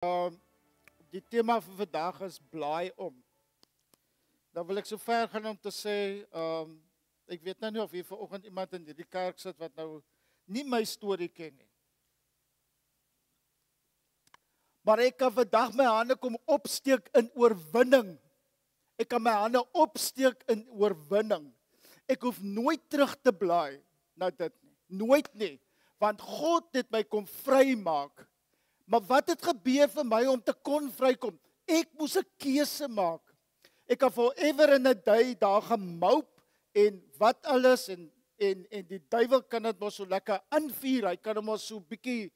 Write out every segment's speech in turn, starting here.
Die tema vir vandag is blaai om. Dan wil ek so ver gaan om te sê, ek weet nou nie of hier vanoggend iemand in hierdie kerk sit wat nou nie my storie ken nie. Maar ek kan vandag my hande kom opsteek in oorwinning. Ek kan my hande opsteek in oorwinning. Ek hoef nooit terug te blaai na dit nie. Nooit nie, want God het my kom vrymaak. Maar wat het gebeur vir my om te kon vrykom? Ek moes 'n keuse maak. Ek het forever in 'n day daar gemoup en wat alles en die duiwel kan dit mos so lekker aanvuur. Hy kan hom mos so bietjie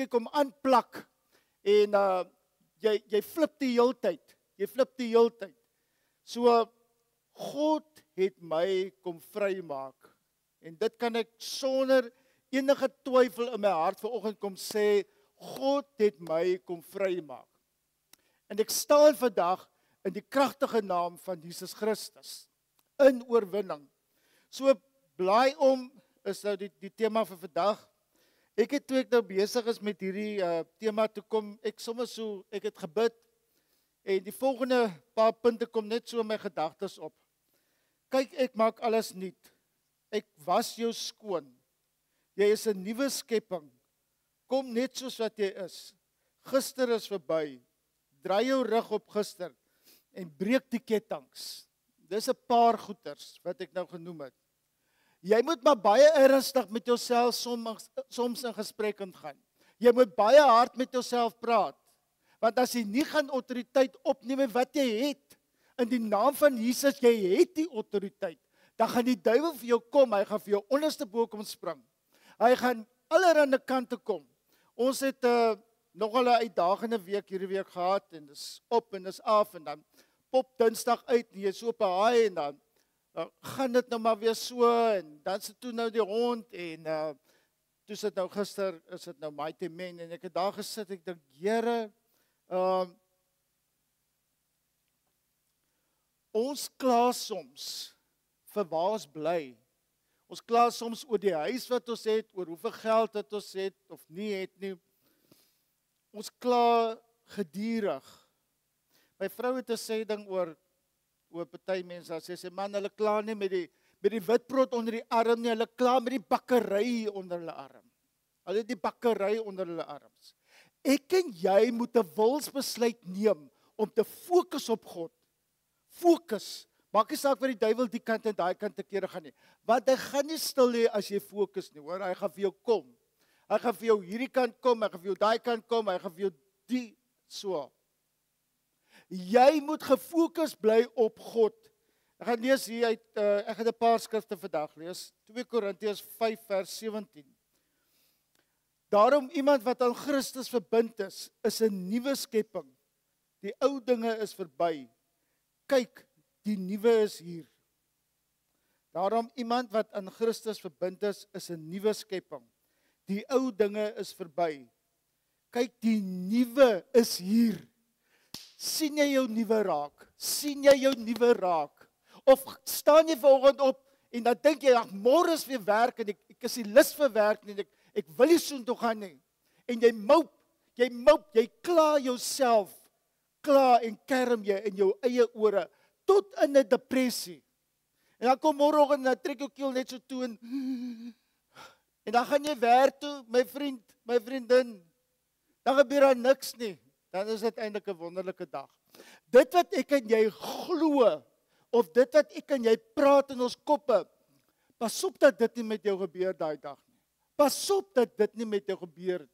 kom aanplak. En jy flip die heeltyd. Jy flip die heeltyd. So God het my kom vrymaak. En dit kan ek sonder enige twyfel in my hart vanoggend kom sê, God het my kom vrymaak. En ek staan vandag in die kragtige naam van Jesus Christus in oorwinning. So blaai om is nou die tema vir vandag. Ek het toe ek nou besig is met hierdie tema toe kom, ek het gebid en die volgende paar punte kom net so in my gedagtes op. Kyk, ek maak alles nuut. Ek was jou skoon. Jy is 'n nuwe skepping. Kom net soos wat jy is. Gister is verby. Draai jou rug op gister en breek die kettinge. Dis 'n paar goeters wat ek nou genoem het. Jy moet maar baie ernstig met jouself soms in gesprek gaan. Jy moet baie hard met jouself praat. Want as jy nie gaan autoriteit opneem wat jy het in die naam van Jesus, jy het die autoriteit. Dan gaan die duiwel vir jou kom, hy gaan vir jou onderste bo kom spring. Hy gaan allerhande kante kom. Ons het nogal 'n uitdagende week hierdie week gehad en dis op en dis af en dan pop Dinsdag uit en jy so op 'n haai en dan gaan dit nou maar weer so en dan sit toe nou die hond en toe sit nou gister is dit nou Mighty Men en ek het daar gesit, ek dink Here, ons kla soms vir waar ons bly. Ons kla soms oor die huis wat ons het, oor hoeveel geld wat ons het of nie het nie. Ons kla gedurig. My vrou het 'n sê ding oor party mense, sy sê man, hulle kla nie met die witbrood onder die arm nie, hulle kla met die bakkery onder hulle arm. Hulle het die bakkery onder hulle arms. Ek en jy moet 'n wilsbesluit neem om te fokus op God. Fokus. Maak nie saak wat die duiwel die kant en daai kant te kere gaan nie. Want hy gaan nie stil lê as jy fokus nie, hoor. Hy gaan vir jou kom. Hy gaan vir jou hierdie kant kom, hy gaan vir jou daai kant kom, hy gaan vir jou die so. Jy moet gefokus bly op God. Ek gaan lees hier uit ek gaan 'n paar skrifte vandag lees. 2 Korintiërs 5 vers 17. Daarom iemand wat aan Christus verbind is 'n nuwe skepping. Die ou dinge is verby. Kyk, die nuwe is hier. Daarom iemand wat aan Christus verbind is 'n nuwe skepping. Die ou dinge is verby. Kyk, die nuwe is hier. Sien jy jou nuwe raak? Sien jy jou nuwe raak? Of staan jy vanoggend op en dan dink jy, ag, môre is weer werk en ek is nie lus vir werk nie, ek wil nie soontoe gaan nie. En jy moup, jy kla jouself, kla en kerm jy in jou eie ore tot in 'n depressie. En dan kom môreoggend en dan trek jou keel net so toe en dan gaan jy werk toe, my vriend, my vriendin. Dan gebeur daar niks nie. Dan is dit eintlik 'n wonderlike dag. Dit wat ek en jy glo, of dit wat ek en jy praat in ons koppe, pas op dat dit nie met jou gebeur daai dag nie. Pas op dat dit nie met jou gebeur.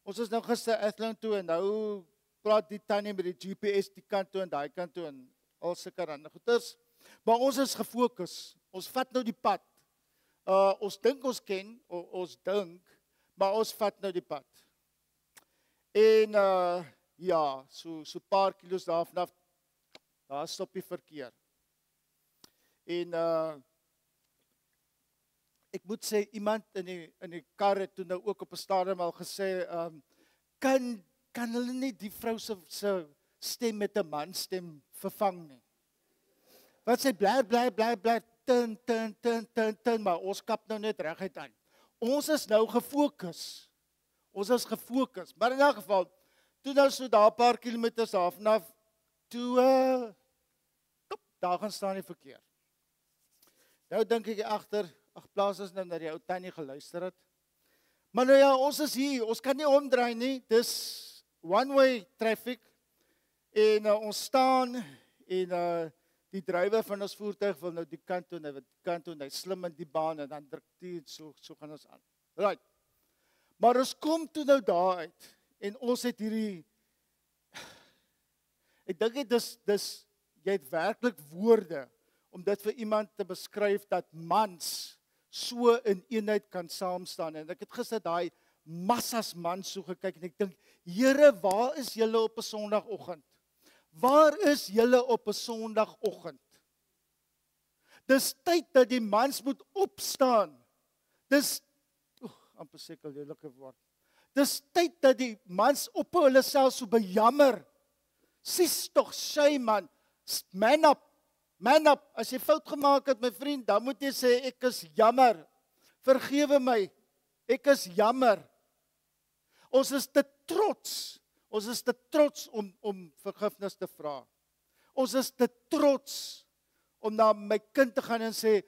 Ons is nou gister Athlone toe en nou praat die tannie met die GPS die kant toe en daai kant toe en al sulke rande goeters. Maar ons is gefokus. Ons vat nou die pad. Ons dink ons ken, maar ons vat nou die pad. En ja, so paar kilos daarvan, daar stop die verkeer. En ek moet sê, iemand in die kar het toe nou ook op 'n stadium al gesê, kan hulle nie die vrou se stem met 'n man stem vervang nie. Wat sê bly, tin, maar ons kap nou net reguit aan. Ons is nou gefokus. Ons is gefokus. Maar in elk geval, toe nou so daar 'n paar kilometers af, toe daar gaan staan die verkeer. Nou dink ek agter, ag plaas ons nou na die ou tannie geluister het. Maar nou ja, ons is hier, ons kan nie omdraai nie. Dis one-way traffic. En ons staan en die drywer van ons voertuig wil nou die kant toe, hy slim in die baan en dan druk die so gaan ons aan. Right. Maar ons kom toe nou daar uit en ons het hierdie ek dink dis jy het werklik woorde om dit vir iemand te beskryf dat mans so in eenheid kan saam staan. En ek het gister daai massas mans so gekyk en ek dink, Here, waar is julle op 'n Sondagoggend? Waar is julle op 'n Sondagoggend? Dis tyd dat die mans moet opstaan. Dis amper seker lelike woord. Dis tyd dat die mans op hulle self so bejammer. Sis tog, sy man, man up. Man up, as jy fout gemaak het my vriend, dan moet jy sê ek is jammer. Vergewe my. Ek is jammer. Ons is te trots. Ons is te trots om vergifnis te vra. Ons is te trots om na my kind te gaan en sê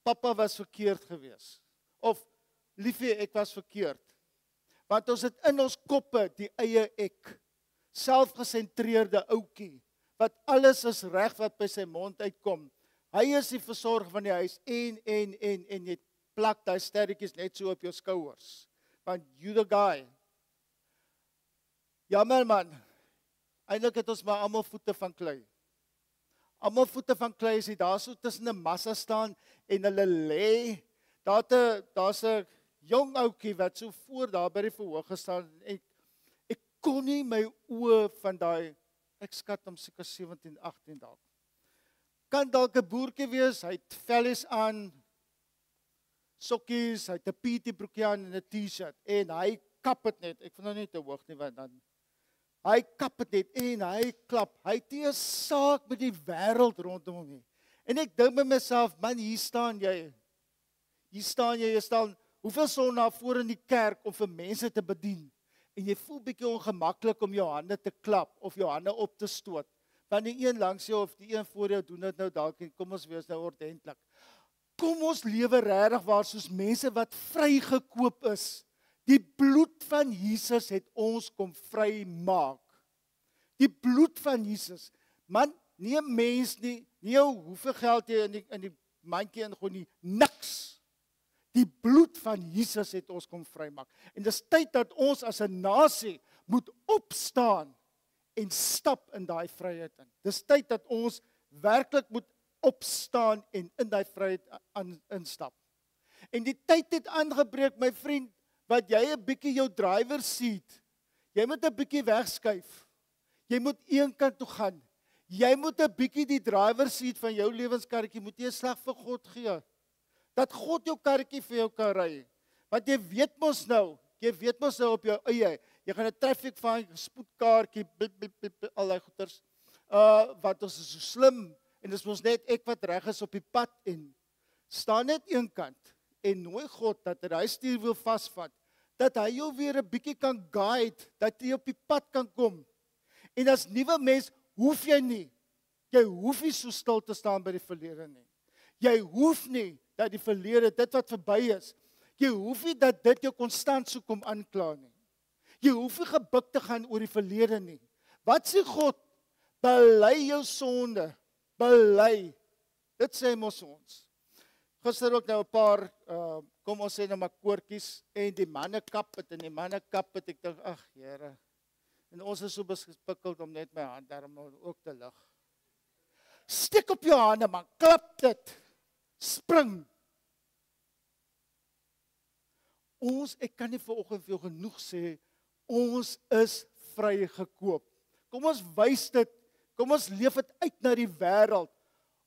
pappa was verkeerd geweest. Of liefie, ek was verkeerd. Want ons het in ons koppe die eie ek, selfgesentreerde ouetjie, wat alles is reg wat by sy mond uitkom. Hy is die versorger van die huis en jy plak daai sterretjies net so op jou skouers. Want you the guy. Jammer man. Eintlik het ons maar almal voete van klei. Almal voete van klei as jy daar so tussen 'n massa staan en hulle lê. Daar's 'n jong ouetjie wat so voor daar by die verhoog gestaan en ek kon nie my oë van daai, ek skat hom seker 17, 18 dalk. Kan dalk 'n boertjie wees, hy het vellies aan, sokkies, hy het 'n PT broekie aan en 'n T-shirt en hy kap dit net. Ek vind nou nie te hoog nie want dan hy kap dit net en hy klap. Hy het nie 'n saak met die wêreld rondom hom nie. En ek dink by myself, man, hier staan jy. Jy staan hoeveel sondae voor in die kerk om vir mense te bedien. En jy voel bietjie ongemaklik om jou hande te klap of jou hande op te stoot. Want die een langs jou of die een voor jou doen dit nou dalk en kom ons wees nou ordentlik. Kom ons lewe regtig waar soos mense wat vrygekoop is. Die bloed van Jesus het ons kom vrymaak. Die bloed van Jesus. Man, nie 'n mens nie jou hoeveel geld jy in die mandjie ingooi nie, niks. Die bloed van Jesus het ons kom vrymaak. En dis tyd dat ons as 'n nasie moet opstaan en stap in daai vryheid in. Dis tyd dat ons werklik moet opstaan en in daai vryheid instap. En die tyd het aangebreek, my vriend, wat jy 'n bietjie jou driver seat, jy moet 'n bietjie wegskuif. Jy moet een kant toe gaan. Jy moet 'n bietjie die driver seat van jou lewenskarretjie moet jy 'n slag vir God gee. Dat God jou karretjie vir jou kan ry. Want jy weet mos nou op jou eie. Jy gaan 'n traffic fine, spoedkaartjie, al daai goeters. Wat ons is so slim en dis mos net ek wat reg is op die pad en staan net een kant en nooi God dat hy stuurwiel vasvat, dat hy jou weer 'n bietjie kan guide, dat jy op die pad kan kom. En as nuwe mens hoef jy nie so stil te staan by die verlede nie. Jy hoef nie dat die verlede, dit wat verby is, jy hoef nie dat dit jou konstant so kom aankla nie. Jy hoef nie gebuk te gaan oor die verlede nie. Wat sê God? Bely jou sonde. Bely. Dit sê mos ons. Gister ook nou 'n paar, kom ons sê nou maar koortjies, en die manne kap het, ek dink, ag Here, en ons is so bespikkeld om net my hand daarom ook te lig. Steek op jou hande man, klap dit, spring. Ek kan nie vanoggend vir jou genoeg sê, ons is vrygekoop. Kom ons wys dit, kom ons leef dit uit na die wêreld.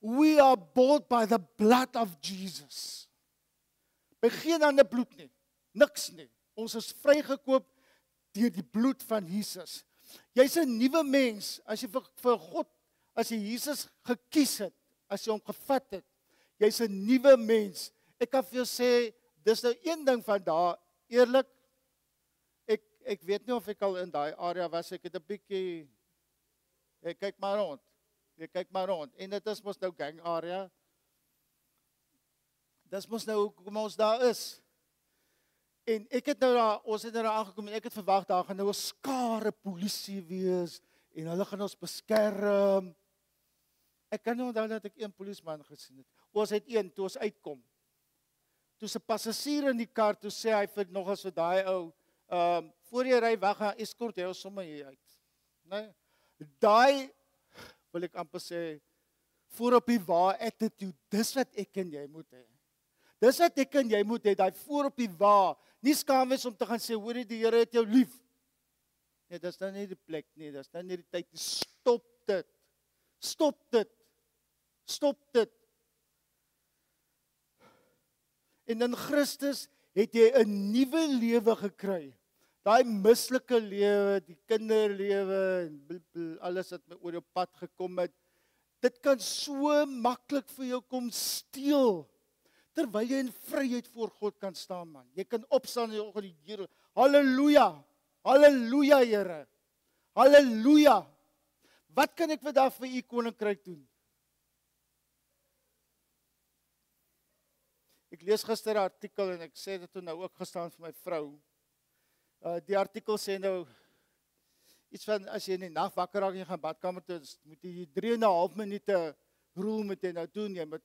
We are bought by the blood of Jesus. By geen ander bloed nie, niks nie. Ons is vrygekoop deur die bloed van Jesus. Jy's 'n nuwe mens as jy vir God, as jy Jesus gekies het, as jy hom gevat het. Jy's 'n nuwe mens. Ek kan vir jou sê, dis nou een ding van daar, eerlik, ek weet nie of ek al in daai area was, ek het 'n bietjie, ek kyk maar rond, en dit is mos nou gang area, dis mos nou hoekom ons daar is, en ek het nou daar, ons het nou daar aangekom, en ek het verwag, daar gaan nou 'n skare polisie wees, en hulle gaan ons beskerm. Ek kan nie onthou dat ek een polisieman gesien het. Ons het een, toe ons uitkom. Toe 'n passasier in die kar, toe sê hy vir nog as vir daai ou, voor jy ry weg, gaan eskort jy ons sommer hier uit. Nee, daai, wil ek amper sê, voor op die wa attitude, dis wat ek en jy moet hê. Dis wat ek en jy moet hê, daai voor op die wa, nie skaam wees om te gaan sê, hoorie, die Here het jou lief. Nee, dis nou nie die plek nie, dis nou nie die tyd, stop dit. Stop dit. Stop dit. En in Christus het jy 'n nuwe lewe gekry. Daai mislike lewe, die kinderlewe en alles wat oor jou pad gekom het, dit kan so maklik vir jou kom steel. Terwyl jy in vryheid voor God kan staan, man. Jy kan opstaan in die oggend, Here, halleluja. Halleluja, Here. Halleluja. Wat kan ek vandag vir u koninkryk doen? Ek lees gister 'n artikel en ek sê dit toe nou ook gestaan vir my vrou. Die artikel sê nou iets van as jy in die nag wakker raak en jy gaan badkamer toe, moet jy 3,5 minute roel moet jy nou doen. Jy moet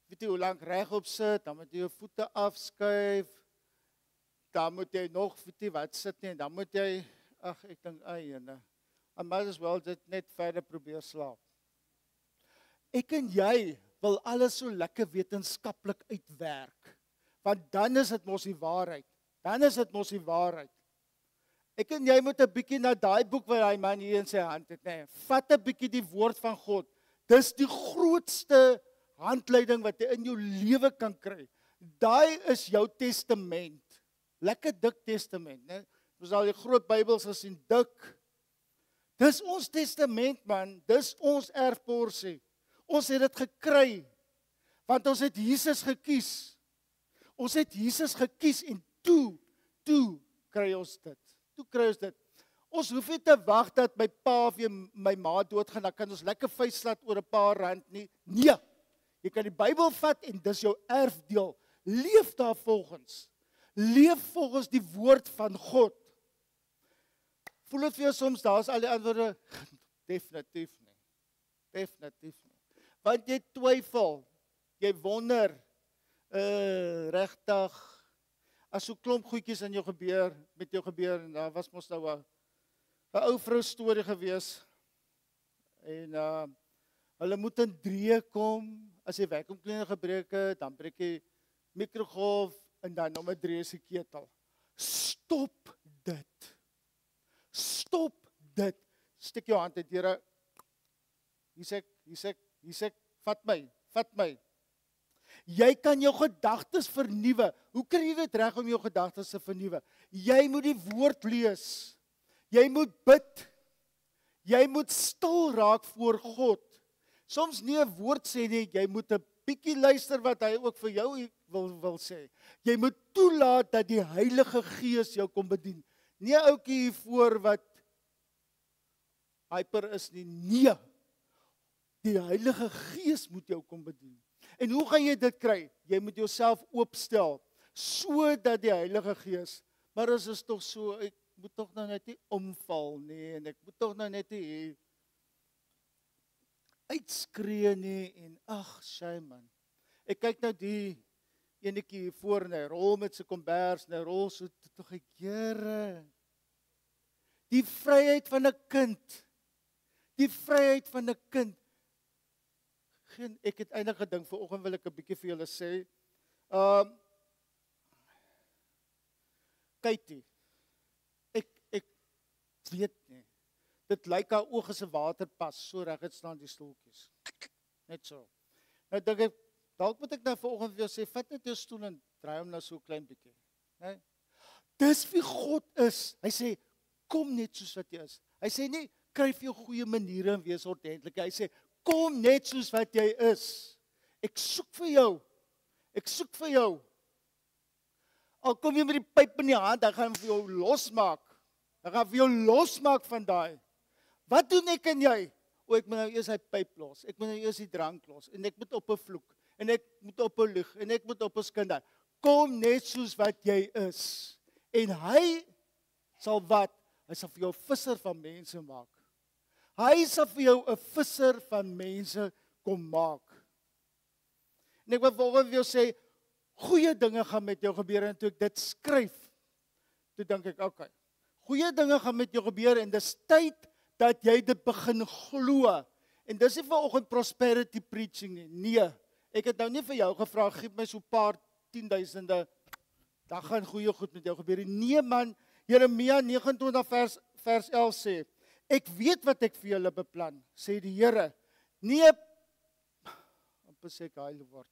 weet jy hoe lank regop sit, dan moet jy jou voete afskuif. Dan moet jy nog weet jy wat sit nie en dan moet jy ek dink jene. I might as well dit net verder probeer slaap. Ek en jy wil alles so lekker wetenskaplik uitwerk. Want dan is dit mos die waarheid. Dan is dit mos die waarheid. Ek en jy moet 'n bietjie na daai boek wat hy man hier in sy hand het, nee. Vat 'n bietjie die woord van God. Dis die grootste handleiding wat jy in jou lewe kan kry. Daai is jou testament. Lekker dik testament, né? Ons al die groot Bybels gesien, dik. Dis ons testament, man. Dis ons erfporsie. Ons het dit gekry want ons het Jesus gekies. Ons het Jesus gekies en toe kry ons dit. Toe kry ons dit. Ons hoef nie te wag dat my pa of my ma doodgaan, dan kan ons lekker vuislat oor 'n paar rand nie. Nee. Jy kan die Bybel vat en dis jou erfdeel. Leef daarvolgens. Leef volgens die woord van God. Voel dit vir jou soms daar's al die antwoorde? Definitief nie. Definitief nie. Want jy twyfel. Jy wonder regtig as so klomp goedjies in jou gebeur, met jou gebeur en daar was mos nou 'n ou vrou storie gewees. En hulle moet in dreë kom. As jy vacuumcleaner gebreek het, dan breek jy mikrogolf en dan nommer 3 is die ketel. Stop dit. Stop dit. Stik jou hand uit, Here. Hier sê, vat my. Jy kan jou gedagtes vernuwe. Hoe kry jy dit reg om jou gedagtes te vernuwe? Jy moet die woord lees. Jy moet bid. Jy moet stil raak voor God. Soms nie 'n woord sê nie, jy moet 'n bietjie luister wat hy ook vir jou wil sê. Jy moet toelaat dat die Heilige Gees jou kom bedien. Nie 'n ouetjie hier voor wat hyper is nie. Nee. Die Heilige Gees moet jou kom bedien. En hoe gaan jy dit kry? Jy moet jouself oopstel sodat die Heilige Gees, maar as is tog so, ek moet tog nou net nie omval nie en ek moet tog nou net nie uitskree nie en shame man. Ek kyk nou die enetjie hier voor en hy rol met sy kombers en hy rol so tog ek, Here. Die vryheid van 'n kind. Die vryheid van 'n kind. Ek het eintlik gedink vanoggend wil ek 'n bietjie vir julle sê. Katie. Ek weet nie. Dit lyk haar oë is 'n waterpas, so reg het staan die stoeltjies. Net so. Nou dink ek, dalk moet ek nou vanoggend vir jou sê, vat net jou stoel en draai hom nou so klein bietjie, né? Dis wie God is. Hy sê, kom net soos wat jy is. Hy sê nie kry vir jou goeie maniere en wees ordentlik. Hy sê, kom net soos wat jy is. Ek soek vir jou. Ek soek vir jou. Al kom jy met die pyp in die hand, dan gaan hy vir jou losmaak. Ek gaan vir jou losmaak van daai. Wat doen ek en jy? O, ek moet nou eers hy pyp los. Ek moet nou eers die drank los en ek moet op 'n vloek en ek moet op 'n lieg en ek moet op 'n skinder. Kom net soos wat jy is. En hy sal wat? Hy sal vir jou 'n visser van mense maak. Hy sal vir jou 'n visser van mense kom maak. En ek wil volgens jou sê, goeie dinge gaan met jou gebeur en toe ek dit skryf, toe dink ek, okay, goeie dinge gaan met jou gebeur en dis tyd dat jy dit begin glo. En dis nie vanoggend prosperity preaching nie. Nee, ek het nou nie vir jou gevra, gee my so 'n paar 10,000, dan gaan goeie goed met jou gebeur. Nee man, Jeremia 29 vers 11 sê, ek weet wat ek vir julle beplan, sê die Here. Nee, amper sê ek hy word.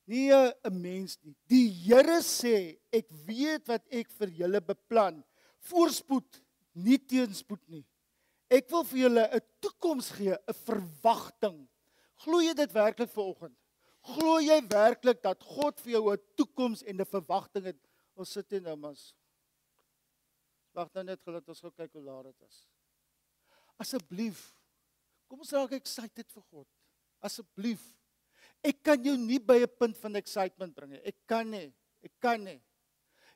Nie 'n mens nie. Die Here sê, ek weet wat ek vir julle beplan. Voorspoed, nie teenspoed nie. Ek wil vir julle 'n toekoms gee, 'n verwagting. Glo jy dit werklik vanoggend? Glo jy werklik dat God vir jou 'n toekoms en 'n verwagting het? Ons sit hier nou mas. Wag nou net dat ons gou kyk hoe laat dit is. Asseblief, kom ons raak excited vir God. Asseblief. Ek kan jou nie by 'n punt van excitement bring nie. Ek kan nie.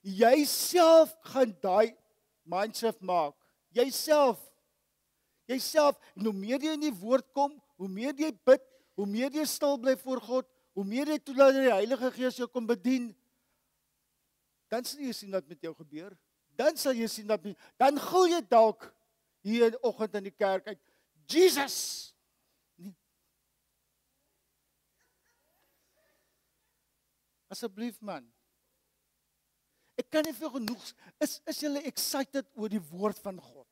Jy self gaan daai mindset maak. Jouself. En hoe meer jy in die woord kom, hoe meer jy bid, hoe meer jy stil bly voor God, hoe meer jy toelaat dat die Heilige Gees jou kom bedien, dan sal jy sien wat met jou gebeur. Dan gou jy dalk hier in oggend in die kerk uit, Jesus! Nee. Asseblief man. Ek kan nie vir genoeg, is julle excited oor die woord van God?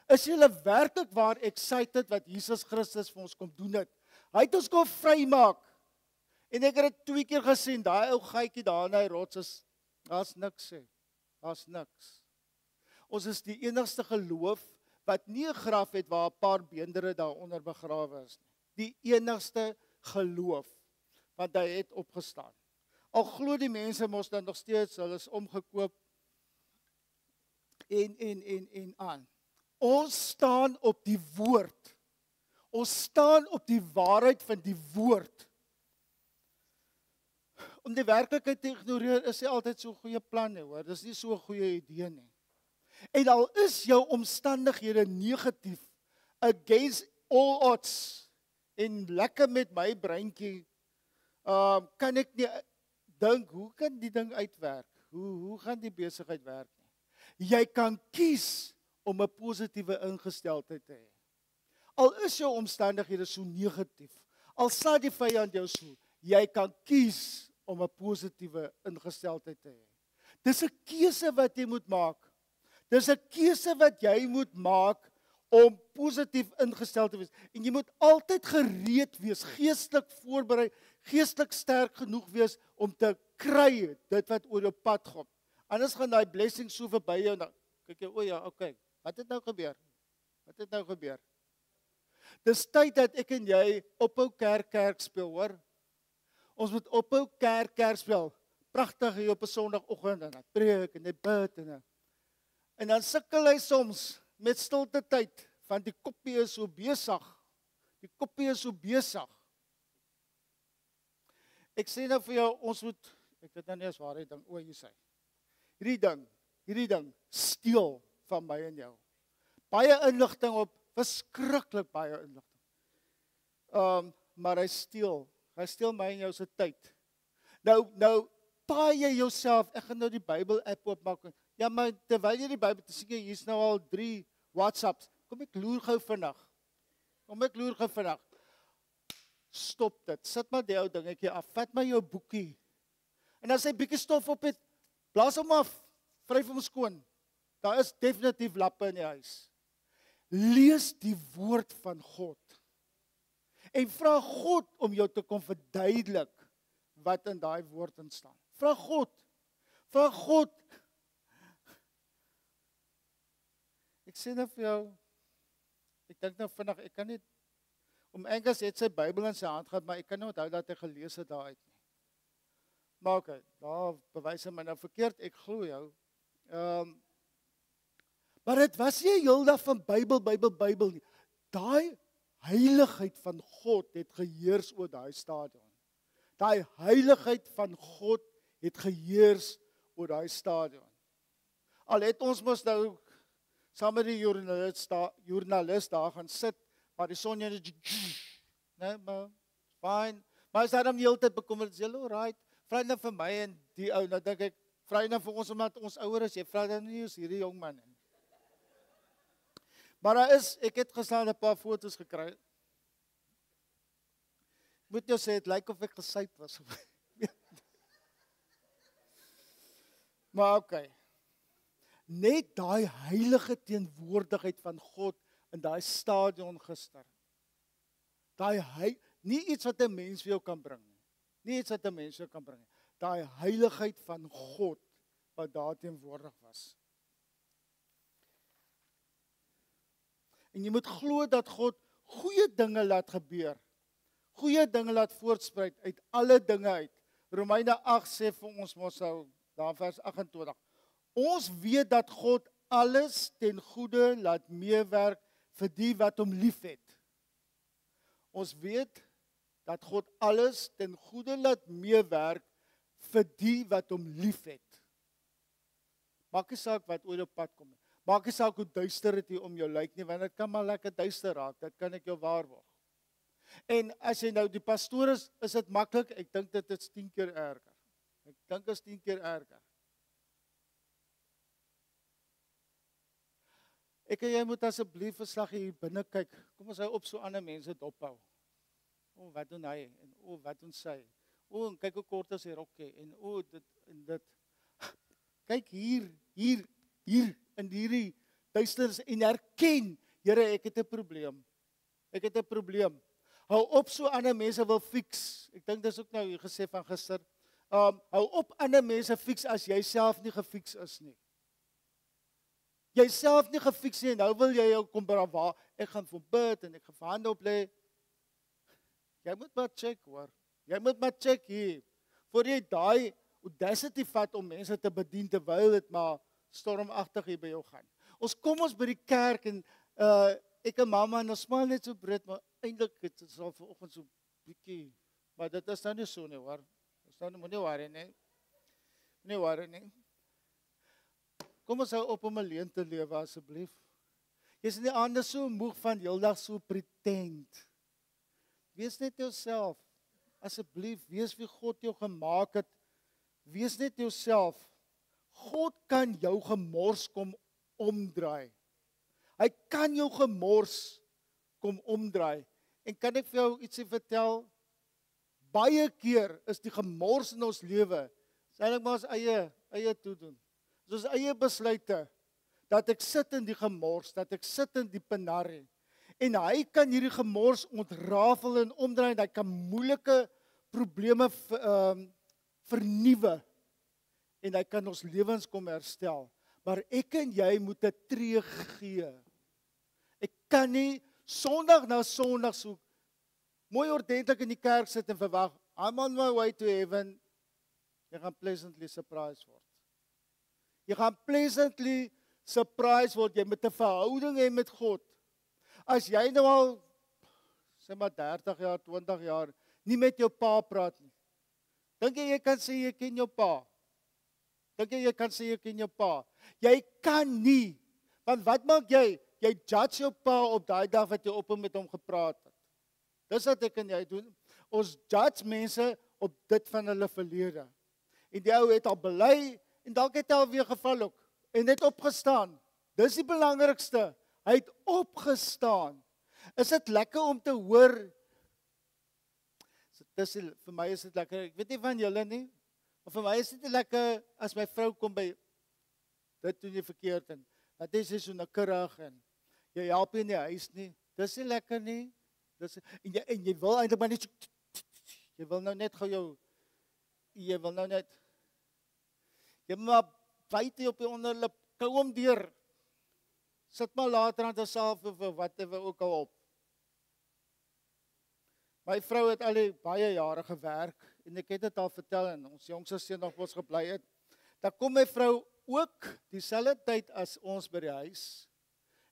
Is julle werklik waar excited wat Jesus Christus vir ons kom doen het? Hy het ons kom vrymaak. En ek het dit 2 keer gesien, daai ou gietjie daar in hy rots is, daar's niks sê. Daar's niks. Ons is die enigste geloof wat nie 'n graf het waar 'n paar beendere daaronder begrawe is nie. Die enigste geloof, want hy het opgestaan. Al glo die mense mos dan nog steeds, hulle is omgekoop en aan. Ons staan op die woord. Ons staan op die waarheid van die woord. Om die werklikheid te ignoreer is nie altyd so 'n goeie plan nie, hoor. Dis nie so 'n goeie idee nie. En al is jou omstandighede negatief, against all odds, en lekker met my breintjie, kan ek nie dink, hoe kan die ding uitwerk? Hoe gaan die besigheid werk nie? Jy kan kies om 'n positiewe ingesteldheid te hê. Al is jou omstandighede so negatief, al sal die vyand jou so, jy kan kies om 'n positiewe ingesteldheid te hê. Dis 'n keuse wat jy moet maak. Dis 'n keuse wat jy moet maak om positief ingestel te wees. En jy moet altyd gereed wees, geestelik voorberei, geestelik sterk genoeg wees om te kry dit wat oor jou pad kom. Anders gaan daai blessing so verby jou en dan kyk jy, o ja, okay. Wat het nou gebeur? Dis tyd dat ek en jy ophou kerk speel, hoor. Ons moet ophou kerk speel. Pragtig hier op 'n Sondagoggend en dan preek en bid en dan sukkel hy soms met stilte tyd, want die koppie is so besig. Ek sê nou vir jou, ons moet, ek weet nou nie as waar hy ding, o, jy sê. Hierdie ding steel van my en jou. Baie inligting op, verskriklik baie inligting. Maar hy steel my en jou se tyd. Nou paai jy jouself, ek gaan nou die Bybel app oopmaak. Ja, maar terwyl jy die Bybel, te sê jy, hier's nou al 3 WhatsApps. Kom ek loer gou vinnig. Stop dit. Sit maar die ou dingetjie af. Vat maar jou boekie. En as hy bietjie stof op het, blaas hom af. Vryf hom skoon. Daar is definitief lappe in die huis. Lees die woord van God. En vra God om jou te kom verduidelik wat in daai woord in staan. Vra God. Ek sê nou vir jou, ek dink nou vinnig, ek kan nie, Angus het sy Bybel in sy hand gehad, maar ek kan nie onthou dat hy gelees het daaruit nie. Maar okay, daar bewys hy my nou verkeerd, ek glo jou. Maar dit was nie heeldag van Bybel nie. Daai heiligheid van God het geheers oor daai stadion. Daai heiligheid van God het geheers oor daai stadion. Al het ons mos nou saam met die joernalis daar gaan sit, maar die son net nee, maar fine. Maar as hy dan die hele tyd bekommerd, sê, "Alright, vra nou vir my en die ou." Nou dink ek, vra nou vir ons omdat ons ouer is, jy vra dan nie ons hierdie jong man nie. Maar ek het geslaan 'n paar foto's gekry. Moet jou sê, het lyk of ek gesyp was. Maar okay. Net daai heilige teenwoordigheid van God in daai stadion gister. Nie iets wat 'n mens vir jou kan bring nie. Nie iets wat 'n mens vir jou kan bring nie. Daai heiligheid van God wat daar teenwoordig was. En jy moet glo dat God goeie dinge laat gebeur. Goeie dinge laat voortspruit uit alle dinge uit. Romeine 8 sê vir ons mos nou, daar vers 28. Ons weet dat God alles ten goeie laat meewerk vir die wat hom liefhet. Ons weet dat God alles ten goeie laat meewerk vir die wat hom liefhet. Maak nie saak wat oor jou pad kom nie. Maak nie saak hoe duister dit hier om jou lyk nie, want dit kan maar lekker duister raak, dit kan ek jou waarborg. En as jy nou die pastoor is dit maklik, ek dink dit is 10 keer erger. Ek dink dit is 10 keer erger. Ek en jy moet asseblief 'n slag hier binne kyk. Kom ons hou op so ander mense dophou. O, wat doen hy? En o, wat doen sy? O, en kyk hoe kort is sy rokkie en o, dit en dit. Kyk hier in hierdie duisternis en erken, Here, ek het 'n probleem. Ek het 'n probleem. Hou op so ander mense wil fix. Ek dink dis ook nou hier gesê van gister. Hou op ander mense fix as jy self nie gefix is nie. Jy self nie gefix nie en nou wil jy jou kom brawa. Ek gaan vir bid en ek gaan hande op lê. Jy moet maar check hoor. Jy moet maar check hier. Voor jy daai audacity vat om mense te bedien terwyl dit maar stormagtig hier by jou gaan. Ons kom by die kerk en ek en mamma en ons smaal net so breed, maar eintlik het ons al vanoggend so bietjie, maar dit is nou nie so nie hoor. Ons nou moenie worry nie. Moenie worry nie. Kom ons hou op om alleen te lewe asseblief. Jy's in die aande so moeg van heeldag so pretend. Wees net jouself. Asseblief, wees wie God jou gemaak het. Wees net jouself. God kan jou gemors kom omdraai. Hy kan jou gemors kom omdraai. En kan ek vir jou ietsie vertel? Baie keer is die gemors in ons lewe, eintlik maar ons eie toedoen. Ons eie besluite, dat ek sit in die gemors, dat ek sit in die penarie. En hy kan hierdie gemors ontrafel en omdraai, en hy kan moeilike probleme vernuwe. En hy kan ons lewens kom herstel. Maar ek en jy moet 'n tree gee. Ek kan nie Sondag na Sondag so mooi ordentlik in die kerk sit en verwag, I'm on my way to heaven. Jy gaan pleasantly surprised word. Jy gaan pleasantly surprised word. Jy moet 'n verhouding hê met God. As jy nou al, sê maar 30 jaar, 20 jaar, nie met jou pa praat nie. Dink jy kan sê jy ken jou pa? Dink jy kan sê jy ken jou pa? Jy kan nie. Want wat maak jy? Jy judge jou pa op daai dag wat jy op hom met hom gepraat het. Dis wat ek en jy doen. Ons judge mense op dit van hulle verlede. En die ou het al bely en dalk het hy al weer geval ook en het opgestaan. Dis die belangrikste. Hy het opgestaan. Is dit lekker om te hoor? Vir my is dit lekker. Ek weet nie van julle nie. Maar vir my is dit lekker as my vrou kom by dit doen jy verkeerd en dat is so nikkerig en jy help in die huis nie. Dis nie lekker nie. En jy wil eintlik maar net jy wil nou net gou jy wil nou net jy maar byt op die onderlip, kou hom deur. Sit maar later aan jouself of whatever ook al op. My vrou het al baie jare gewerk en ek het dit al vertel en ons jongste seun nog ons gebly het. Dan kom my vrou ook dieselfde tyd as ons by die huis.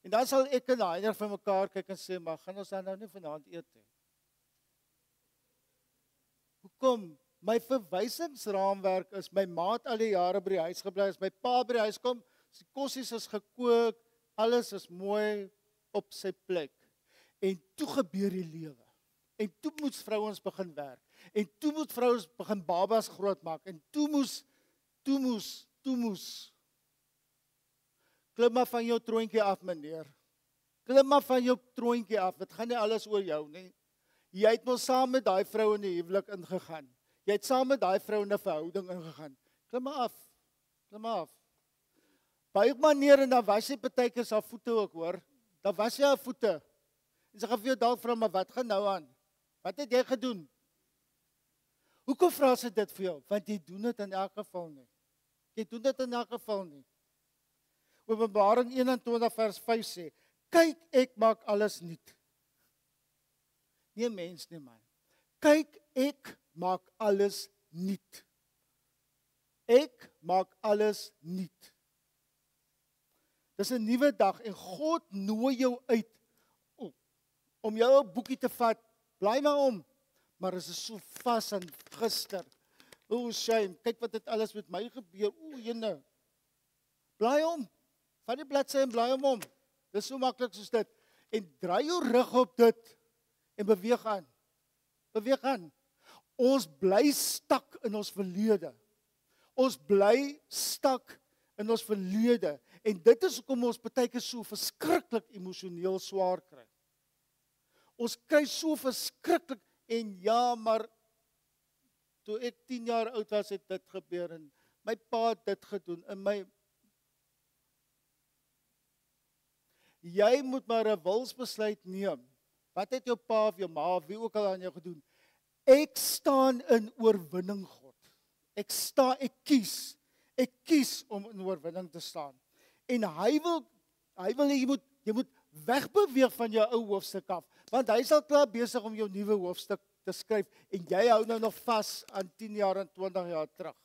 En dan sal ek en Heinrich vir mekaar kyk en sê, maar gaan ons dan nou nie vanaand eet nie? Hoekom? My verwysingsraamwerk is, my maat al die jare by die huis gebly, as my pa by die huis kom, die kossies is gekook, alles is mooi op sy plek. En toe gebeur die lewe. En toe moet vrouens begin werk. En toe moet vrouens begin babas grootmaak. En toe moes. Klim maar van jou troontjie af, meneer. Klim maar van jou troontjie af. Dit gaan nie alles oor jou nie. Jy het mos saam met daai vrou in die huwelik ingegaan. Jy het saam met daai vrou in 'n verhouding ingegaan. Klim maar af. Klim maar af. Buig maar neer en dan was jy partykeer se voete ook, hoor. Dan was jy haar voete. En sy gaan vir jou dalk vra, maar wat gaan nou aan? Wat het jy gedoen? Hoekom vra sy dit vir jou? Want jy doen dit in elk geval nie. Jy doen dit in elk geval nie. Openbaring 21 vers 5 sê, kyk, ek maak alles nuut. Nie mens nie, man. Kyk, ek maak alles nuut. Ek maak alles nuut. Dis 'n nuwe dag en God nooi jou uit om jou 'n boekie te vat. Bly maar om. Maar is so vas aan gister. Shame, kyk wat het alles met my gebeur. Jene. Bly om. Vat die bladsy en bly om. Dis so maklik soos dit. En draai jou rug op dit en beweeg aan. Beweeg aan. Ons bly stak in ons verlede. Ons bly stak in ons verlede. En dit is hoekom ons partykeer so verskriklik emosioneel swaar kry. Ons kry so verskriklik en ja, maar toe ek 10 jaar oud was, het dit gebeur en my pa het dit gedoen en my Jy moet maar 'n wilsbesluit neem. Wat het jou pa of jou ma of wie ook al aan jou gedoen? Ek staan in oorwinning, God. Ek kies om in oorwinning te staan. En hy wil jy moet wegbeweeg van jou ou hoofstuk af, want hy is al klaar besig om jou nuwe hoofstuk te skryf en jy hou nou nog vas aan 10 jaar en 20 jaar terug.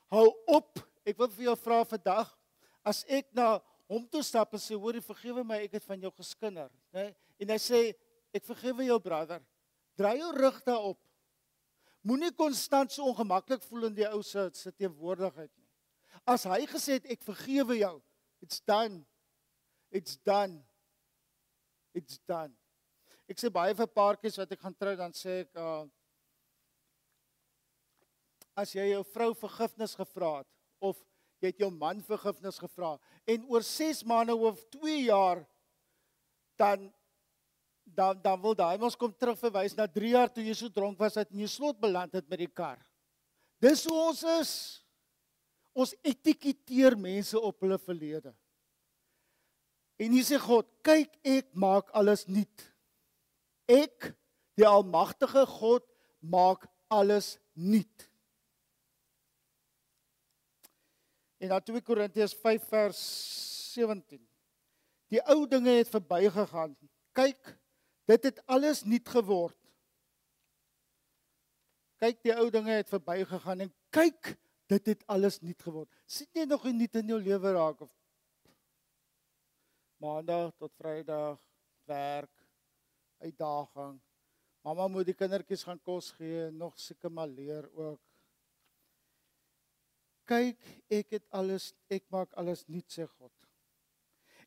Hou op. Ek wil vir jou vra vandag, as ek na hom toe stap en sê, hoor, vergewe my, ek het van jou geskinder, nee? En hy sê, ek vergewe jou, brother. Draai jou rug daarop. Moenie konstant so ongemaklik voel in die ou se teenwoordigheid nie. As hy gesê het, ek vergewe jou, it's done. It's done. It's done. Ek sê baie vir paartjies wat ek gaan trou, dan sê ek, as jy jou vrou vergifnis gevra het, of jy het jou man vergifnis gevra, en oor 6 maande of 2 jaar, dan wil daai mens kom terugverwys na 3 jaar toe jy so dronk was, dat jy slot beland het met die kar. Dis hoe ons is. Ons etiketeer mense op hulle verlede. En hier sê God, kyk, ek maak alles nuut. Ek, die almagtige God, maak alles nuut. En dan 2 Korintiërs 5 vers 17. Die ou dinge het verbygegaan. Kyk, dit het alles nuut geword. Kyk, die ou dinge het verbygegaan en kyk, dit het alles nuut geword. Sit jy nog nie in jou lewe raak of Maandag tot Vrydag werk, uitdaging. Mamma moet die kindertjies gaan kos gee, nog seker maar leer ook. Kyk, ek maak alles nuut, sê God.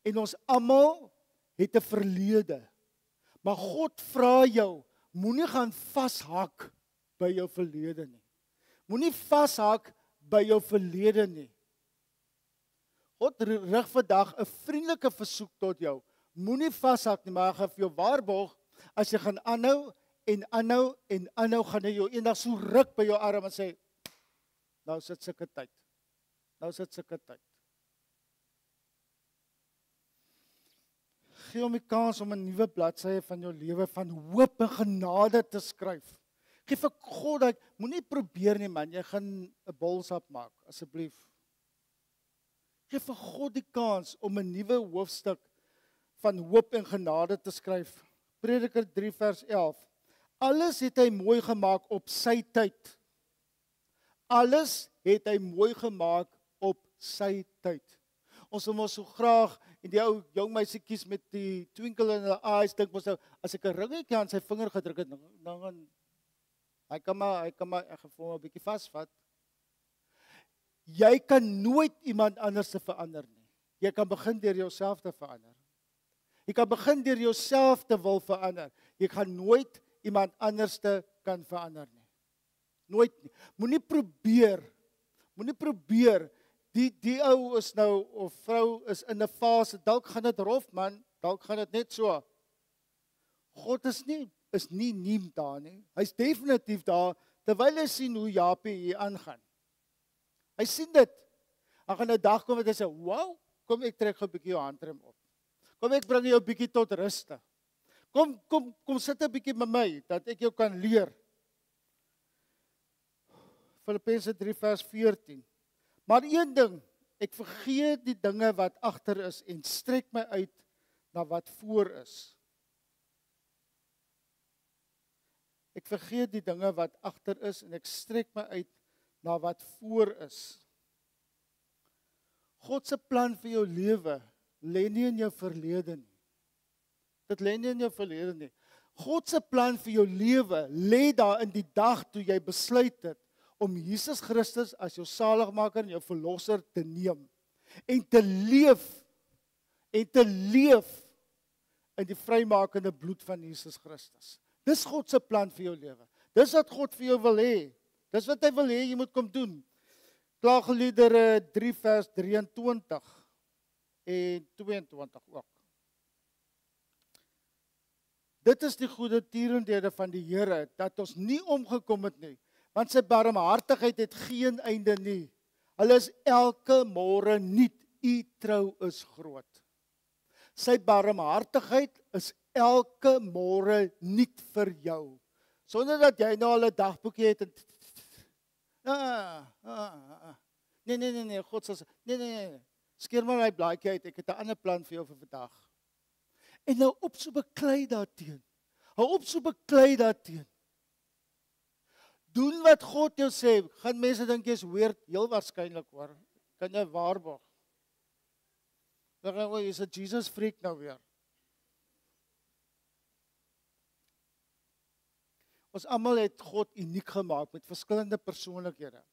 En ons almal het 'n verlede. Maar God vra jou, moenie gaan vashak by jou verlede nie. Moenie vashak by jou verlede nie. God rig vandag 'n vriendelike versoek tot jou. Moenie vashak nie, maar ek gaan vir jou waarborg, as jy gaan aanhou en aanhou, gaan jy jou eendag so ruk by jou arm en sê, nou sit sulke tyd. Gee hom die kans om 'n nuwe bladsy van jou lewe van hoop en genade te skryf. Gee vir God dat moenie probeer nie, man, jy gaan 'n bolsap maak, asseblief. Gee vir God die kans om 'n nuwe hoofstuk van hoop en genade te skryf. Prediker 3 vers 11. Alles het hy mooi gemaak op sy tyd. Alles het hy mooi gemaak op sy tyd. Ons wil mos so graag, en die ou jong meisietjies met die twinkle in hulle eyes, dink mos nou, as ek 'n ringetjie aan sy vinger gedruk het, dan hy kan maar, ek gaan vir hom 'n bietjie vasvat. Jy kan nooit iemand anders te verander nie. Jy kan begin deur jouself te verander. Jy kan begin deur jouself te wil verander. Jy gaan nooit iemand anders te kan verander nie. Nooit nie. Moenie probeer. Die ou is nou, of vrou is in 'n fase, dalk gaan dit rof man, dalk gaan dit net so. God is nie daar nie. Hy's definitief daar, terwyl hy sien hoe Japie hier aangaan. Hy sien dit. Dan gaan 'n dag kom wat hy sê, wow, kom ek trek gou 'n bietjie jou handrem op. Kom ek bring jou 'n bietjie tot ruste. Kom sit 'n bietjie met my, dat ek jou kan leer. Filippense 3 vers 14. Maar een ding, ek vergeet die dinge wat agter is en strek my uit na wat voor is. Ek vergeet die dinge wat agter is en ek strek my uit na wat voor is. God se plan vir jou lewe lê nie in jou verlede nie. Dit lê nie in jou verlede nie. God se plan vir jou lewe lê daar in die dag toe jy besluit het om Jesus Christus as jou saligmaker en jou verlosser te neem en te leef in die vrymakende bloed van Jesus Christus. Dis God se plan vir jou lewe. Dis wat God vir jou wil hê. Dis wat hy wil hê jy moet kom doen. Klaagliedere 3 vers 23 en 22 ook. Dit is die goeie tierenhede van die Here, dat ons nie omgekom het nie, want sy barmhartigheid het geen einde nie. Hulle is elke môre nuut, u trou is groot. Sy barmhartigheid is elke môre nuut vir jou. Sonder dat jy nou al 'n dagboekie het en Nee, God sê, nee, skeer maar my blaadjie uit, ek het 'n ander plan vir jou vir vandag. En nou op so beklei daarteen. Doen wat God jou sê. Gaan mense dink jy's weird, heel waarskynlik hoor. Kan jy waarborg? Dan gaan jy's 'n Jesus freak nou weer. Ons almal het God uniek gemaak met verskillende persoonlikhede.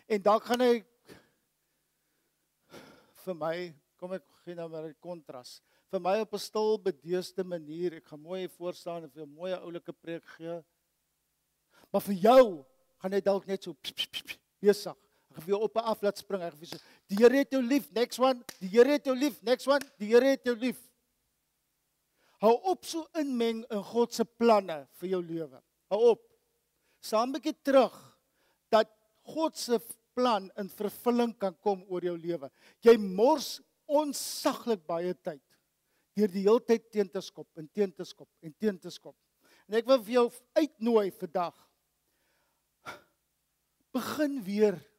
En dan gaan hy vir my, kom ek gee nou maar 'n kontras. Vir my op 'n stil bedeesde manier, ek gaan mooi voor staan en vir 'n mooi oulike preek gee. Maar vir jou gaan hy dalk net so besig. Ek gaan vir jou op en af laat spring. Ek gaan vir jou sê, die Here het jou lief, next one. Die Here het jou lief, next one. Die Here het jou lief. Hou op so inmeng in God se planne vir jou lewe. Hou op. Saam 'n bietjie terug dat God se plan in vervulling kan kom oor jou lewe. Jy mors onsaglik baie tyd deur die hele tyd teen te skop. En ek wil vir jou uitnooi vandag. Begin weer.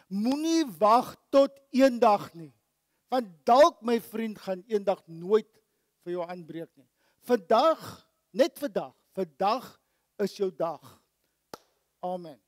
Moenie wag tot eendag nie. Want dalk my vriend gaan eendag nooit vir jou aanbreek nie. Vandag is jou dag. Amen.